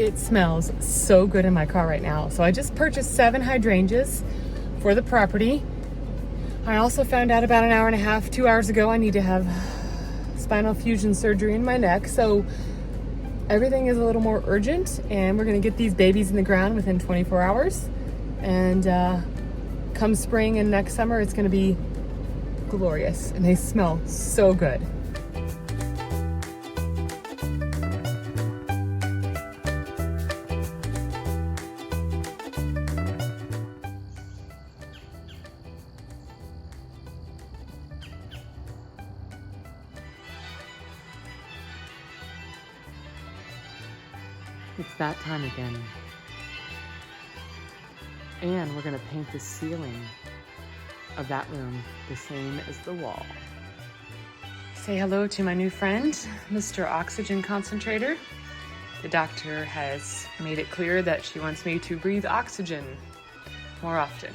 it smells so good in my car right now. So I just purchased 7 hydrangeas for the property. I also found out about an hour and a half, 2 hours ago, I need to have spinal fusion surgery in my neck. So everything is a little more urgent, and we're gonna get these babies in the ground within 24 hours. And come spring and next summer, it's gonna be glorious, and they smell so good. It's that time again. And we're gonna paint the ceiling of that room the same as the wall. Say hello to my new friend, Mr. Oxygen Concentrator. The doctor has made it clear that she wants me to breathe oxygen more often.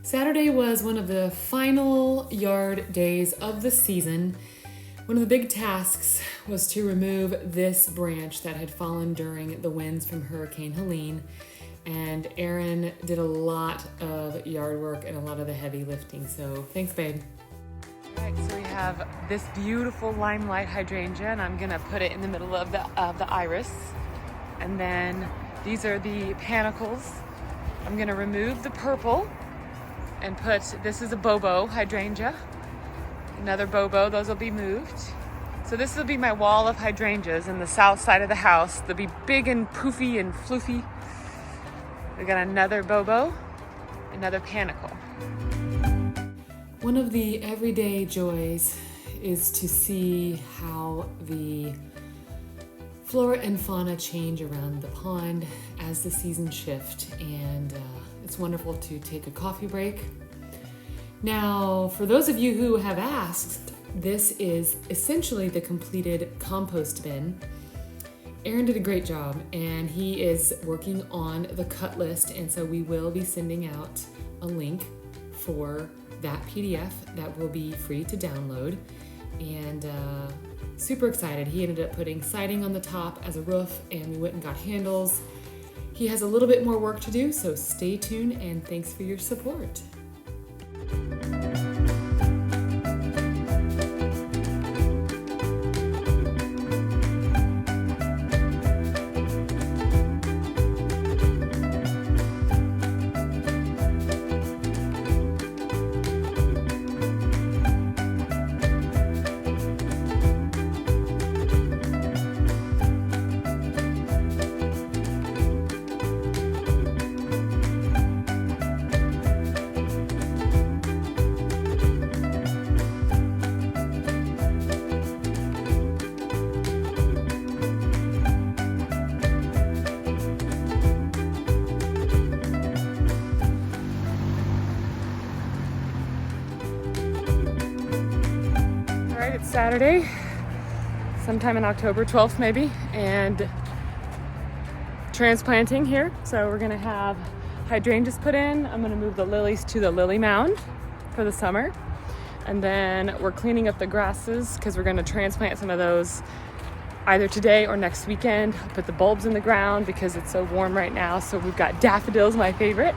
Saturday was one of the final yard days of the season. One of the big tasks was to remove this branch that had fallen during the winds from Hurricane Helene. And Erin did a lot of yard work and a lot of the heavy lifting. So thanks, babe. All right, so we have this beautiful limelight hydrangea, and I'm gonna put it in the middle of the iris. And then these are the panicles. I'm gonna remove the purple and this is a bobo hydrangea, another bobo, those will be moved. So this will be my wall of hydrangeas in the south side of the house. They'll be big and poofy and floofy. We got another bobo, another panicle. One of the everyday joys is to see how the flora and fauna change around the pond as the seasons shift, and it's wonderful to take a coffee break. Now, for those of you who have asked, this is essentially the completed compost bin. Aaron did a great job, and he is working on the cut list, and so we will be sending out a link for that PDF that will be free to download. And super excited. He ended up putting siding on the top as a roof, and we went and got handles. He has a little bit more work to do, so stay tuned, and thanks for your support. It's Saturday, sometime in October, 12th maybe, and transplanting here. So we're gonna have hydrangeas put in. I'm gonna move the lilies to the lily mound for the summer. And then we're cleaning up the grasses because we're gonna transplant some of those either today or next weekend. Put the bulbs in the ground because it's so warm right now. So we've got daffodils, my favorite,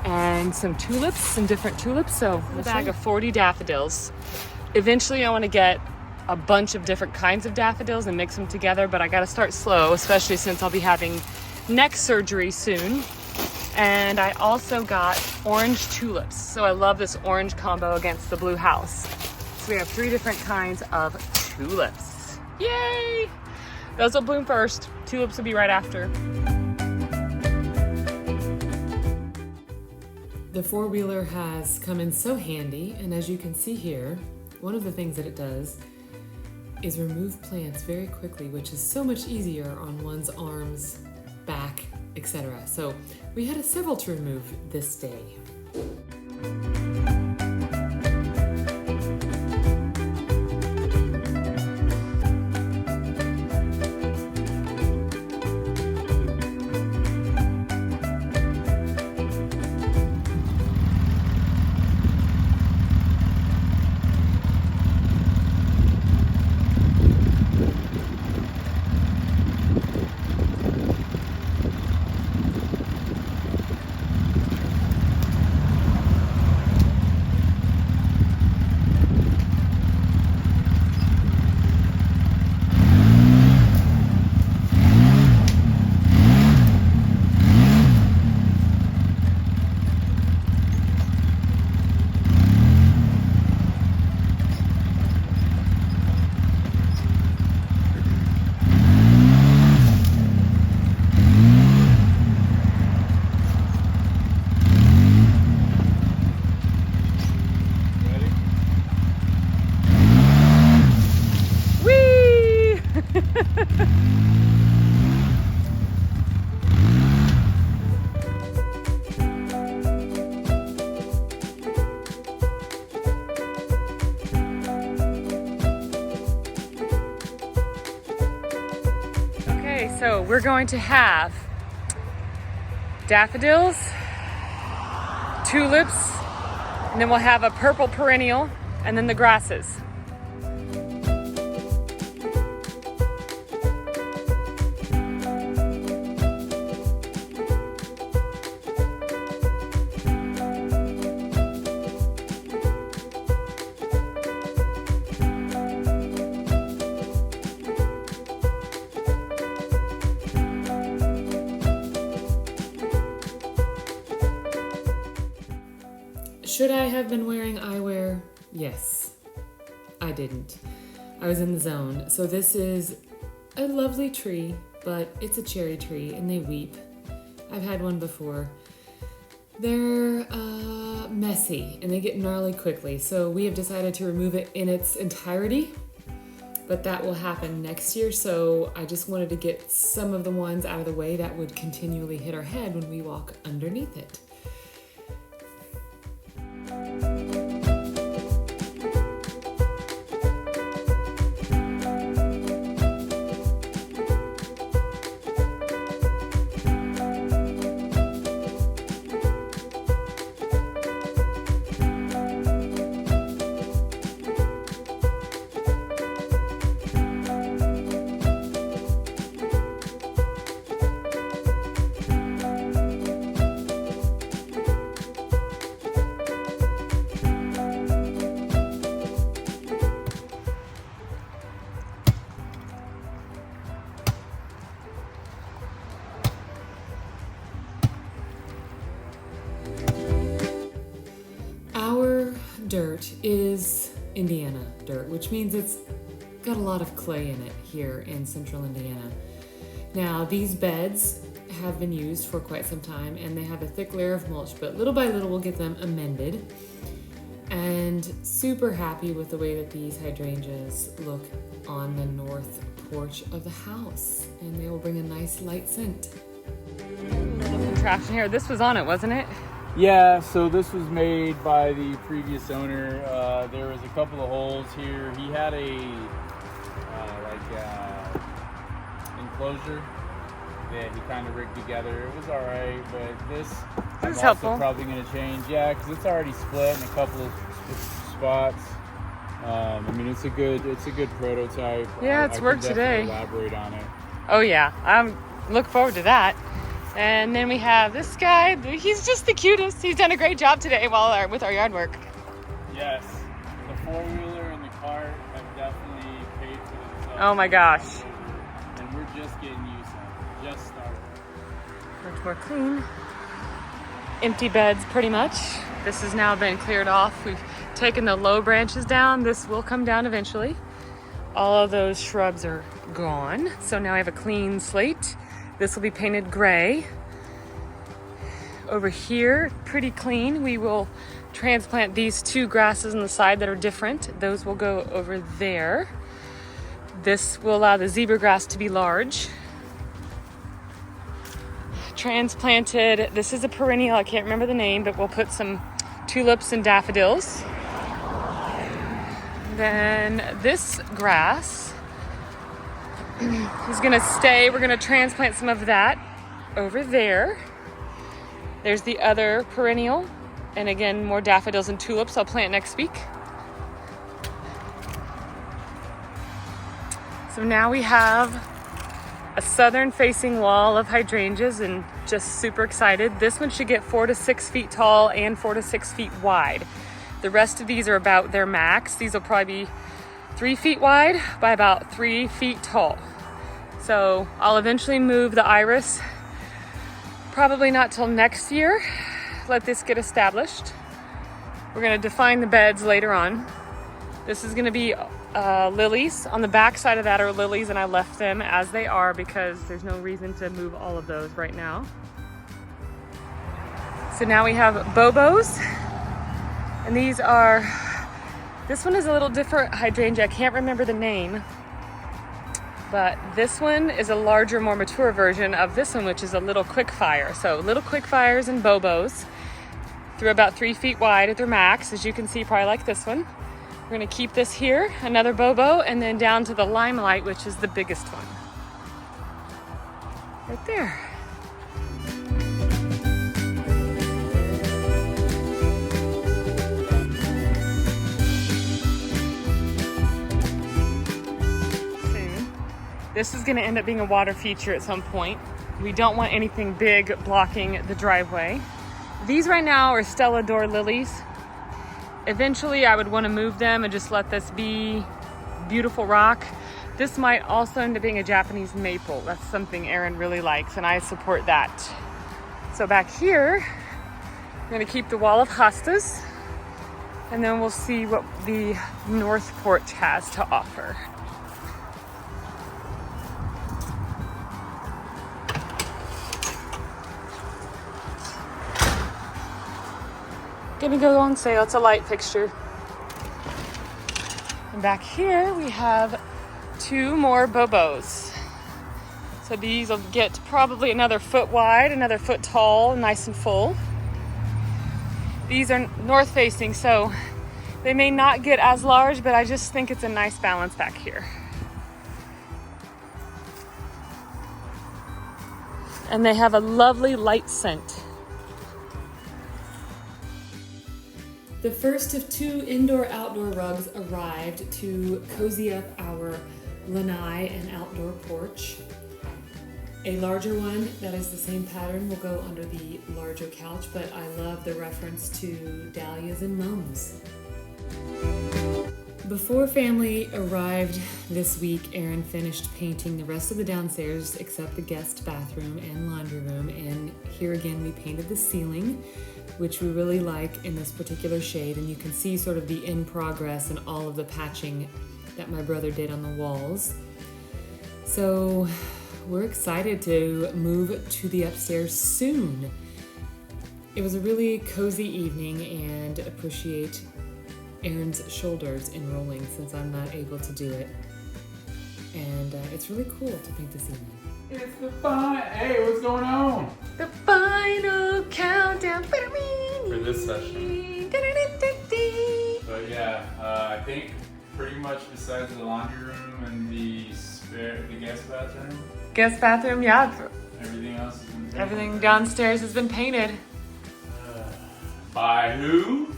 and some tulips, some different tulips. So a bag of 40 daffodils. Eventually I want to get a bunch of different kinds of daffodils and mix them together, but I got to start slow, especially since I'll be having neck surgery soon. And I also got orange tulips. So I love this orange combo against the blue house. So we have 3 different kinds of tulips. Yay! Those will bloom first. Tulips will be right after. The four-wheeler has come in so handy, and as you can see here, one of the things that it does is remove plants very quickly, which is so much easier on one's arms, back, etc. So we had several to remove this day. So we're going to have daffodils, tulips, and then we'll have a purple perennial, and then the grasses. Should I have been wearing eyewear? Yes. I didn't. I was in the zone. So this is a lovely tree, but it's a cherry tree and they weep. I've had one before. They're messy and they get gnarly quickly. So we have decided to remove it in its entirety, but that will happen next year. So I just wanted to get some of the ones out of the way that would continually hit our head when we walk underneath it. Dirt is Indiana dirt, which means it's got a lot of clay in it here in central Indiana. Now, these beds have been used for quite some time and they have a thick layer of mulch, but little by little we'll get them amended. And super happy with the way that these hydrangeas look on the north porch of the house, and they will bring a nice light scent. A little contraption here. This was on it, wasn't it? Yeah, so this was made by the previous owner. There was a couple of holes here. He had a enclosure that he kind of rigged together. It was all right, but this is helpful. Probably going to change. Yeah, because it's already split in a couple of spots. I mean, it's a good prototype. Yeah, it's worked today. Elaborate on it. Oh yeah, I look forward to that. And then we have this guy. He's just the cutest. He's done a great job today with our yard work. Yes, the four-wheeler and the cart have definitely paid for themselves. Oh my gosh. And we're just getting used to it. Just started. Much more clean. Empty beds pretty much. This has now been cleared off. We've taken the low branches down. This will come down eventually. All of those shrubs are gone. So now I have a clean slate. This will be painted gray. Over here, pretty clean. We will transplant these two grasses on the side that are different. Those will go over there. This will allow the zebra grass to be large. Transplanted, this is a perennial, I can't remember the name, but we'll put some tulips and daffodils. Then this grass is gonna stay. We're gonna transplant some of that over there. There's the other perennial. And again, more daffodils and tulips I'll plant next week. So now we have a southern facing wall of hydrangeas and just super excited. This one should get 4 to 6 feet tall and 4 to 6 feet wide. The rest of these are about their max. These will probably be 3 feet wide by about 3 feet tall. So I'll eventually move the iris, probably not till next year. Let this get established. We're gonna define the beds later on. This is gonna be lilies. On the back side of that are lilies, and I left them as they are because there's no reason to move all of those right now. So now we have bobos, and these are, this one is a little different hydrangea. I can't remember the name, but this one is a larger, more mature version of this one, which is a little quick fire. So little quick fires and bobos. They're about 3 feet wide at their max, as you can see, probably like this one. We're gonna keep this here, another bobo, and then down to the limelight, which is the biggest one. Right there. Soon. This is gonna end up being a water feature at some point. We don't want anything big blocking the driveway. These right now are Stella d'Or lilies. Eventually I would want to move them and just let this be beautiful rock. This might also end up being a Japanese maple. That's something Aaron really likes, and I support that. So back here, I'm going to keep the wall of hostas, and then we'll see what the north porch has to offer. Gonna go on sale. It's a light fixture. And back here we have 2 more bobos. So these will get probably another foot wide, another foot tall, nice and full. These are north facing, so they may not get as large, but I just think it's a nice balance back here. And they have a lovely light scent. The first of 2 indoor-outdoor rugs arrived to cozy up our lanai and outdoor porch. A larger one that is the same pattern will go under the larger couch, but I love the reference to dahlias and mums. Before family arrived this week, Aaron finished painting the rest of the downstairs except the guest bathroom and laundry room, and here again we painted the ceiling, which we really like in this particular shade, and you can see sort of the in progress and all of the patching that my brother did on the walls. So we're excited to move to the upstairs soon. It was a really cozy evening, and appreciate Aaron's shoulders in rolling since I'm not able to do it. And it's really cool to paint the ceiling. It's the fun. Hey, what's going on? The final countdown For this session. But yeah, I think pretty much besides the laundry room and the guest bathroom. Guest bathroom, yeah. Everything else has been painted. Everything downstairs has been painted. By who?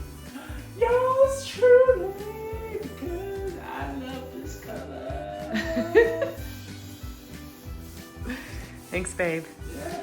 Yours truly, because I love this color. Thanks, babe. Yeah.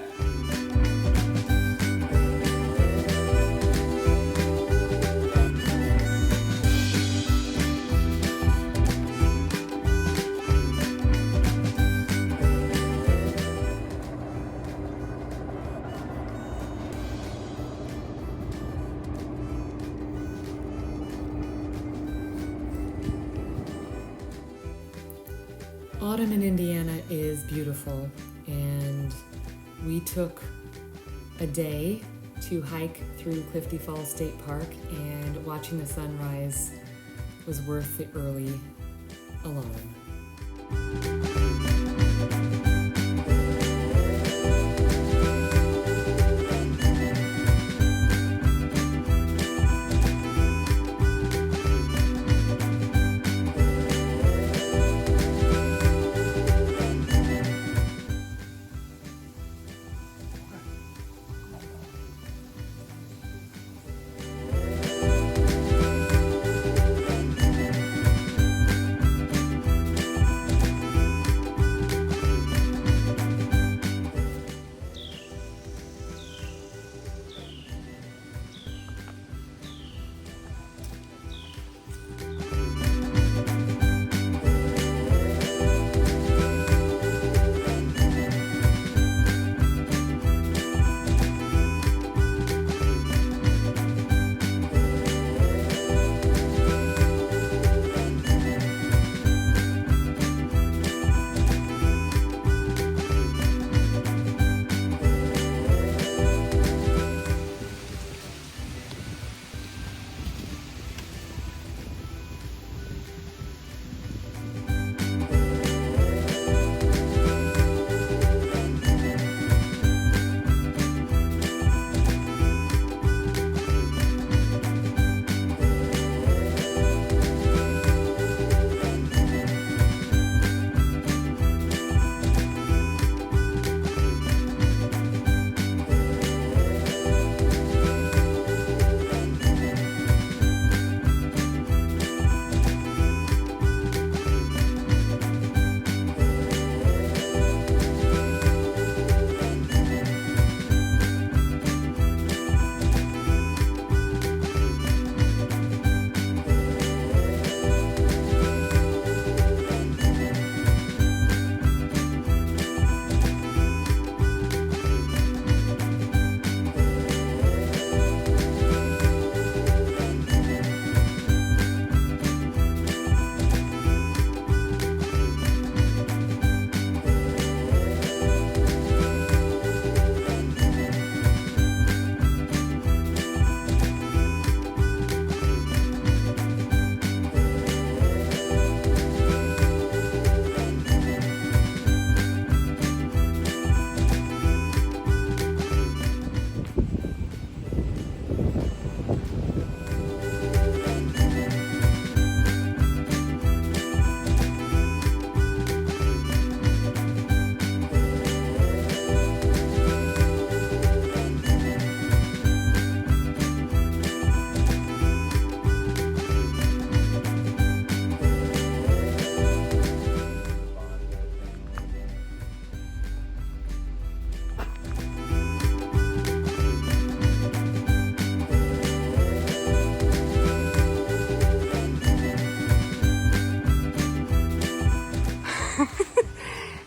Autumn in Indiana is beautiful, and we took a day to hike through Clifty Falls State Park, and watching the sunrise was worth the early alarm.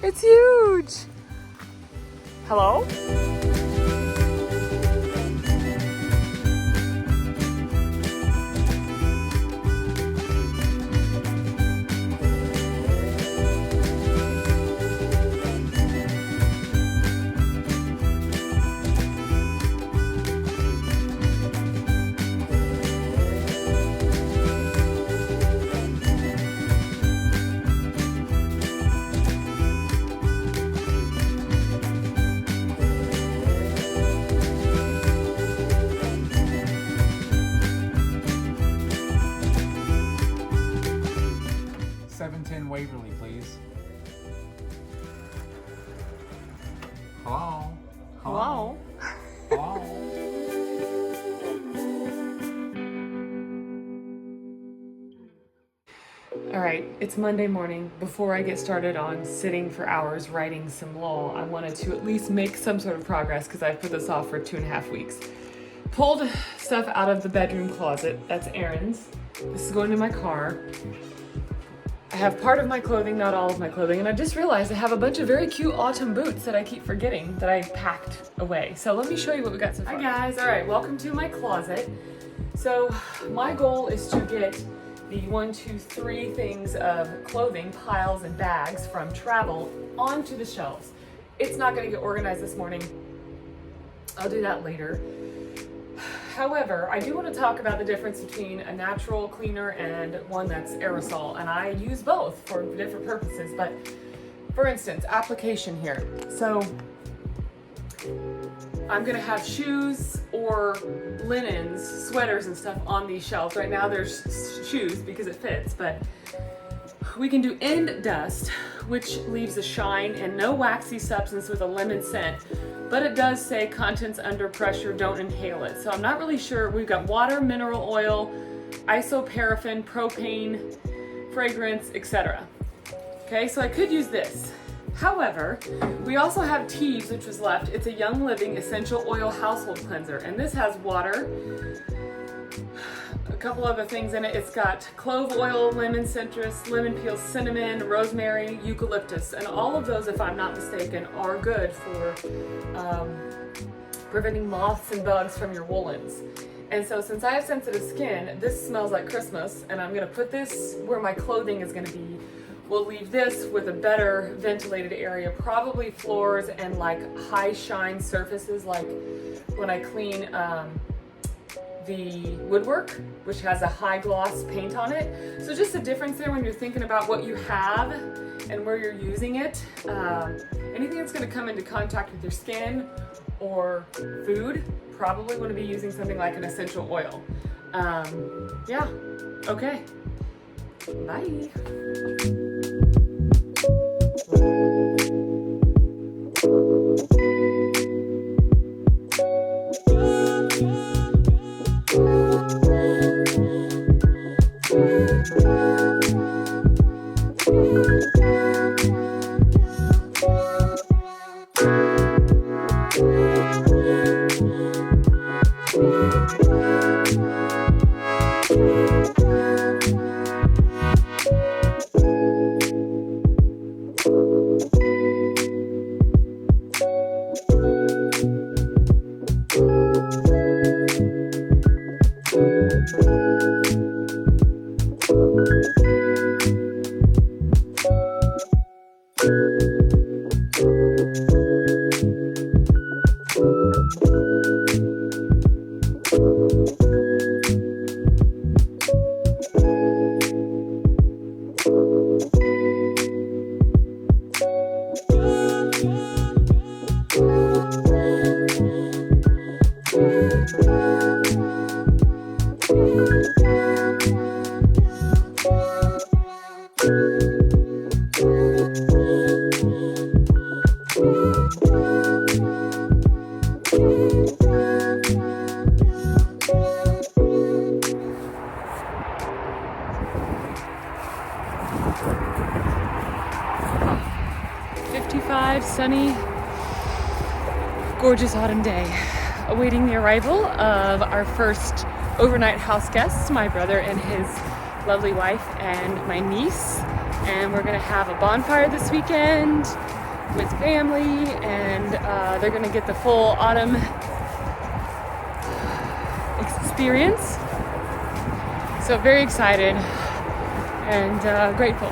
It's huge. Hello? Waverly, please. Hello? Hello? Hello? All right, it's Monday morning. Before I get started on sitting for hours writing some law, I wanted to at least make some sort of progress because I've put this off for 2.5 weeks. Pulled stuff out of the bedroom closet. That's Aaron's. This is going to my car. I have part of my clothing, not all of my clothing, and I just realized I have a bunch of very cute autumn boots that I keep forgetting that I packed away. So let me show you what we got so far. Hi guys, all right, welcome to my closet. So my goal is to get the 1, 2, 3 things of clothing, piles and bags from travel onto the shelves. It's not gonna get organized this morning. I'll do that later. However, I do want to talk about the difference between a natural cleaner and one that's aerosol, and I use both for different purposes. But for instance, application here. So I'm gonna have shoes or linens, sweaters and stuff on these shelves. Right now there's shoes because it fits, but we can do end dust, which leaves a shine and no waxy substance with a lemon scent, but it does say contents under pressure, don't inhale it. So I'm not really sure. We've got water, mineral oil, isoparaffin, propane, fragrance, etc. Okay, so I could use this. However, we also have Teaves, which was left. It's a Young Living Essential Oil Household Cleanser, and this has water, a couple other things in it. It's got clove oil, lemon citrus, lemon peel, cinnamon, rosemary, eucalyptus, and all of those, if I'm not mistaken, are good for preventing moths and bugs from your woolens. And so since I have sensitive skin, this smells like Christmas, and I'm gonna put this where my clothing is gonna be. We'll leave this with a better ventilated area, probably floors and like high shine surfaces, like when I clean the woodwork, which has a high gloss paint on it. So just a difference there when you're thinking about what you have and where you're using it. Anything that's gonna come into contact with your skin or food, probably want to be using something like an essential oil. Yeah, okay, bye. Sunny, gorgeous autumn day, awaiting the arrival of our first overnight house guests, my brother and his lovely wife and my niece. And we're gonna have a bonfire this weekend with family, and they're gonna get the full autumn experience. So very excited and grateful.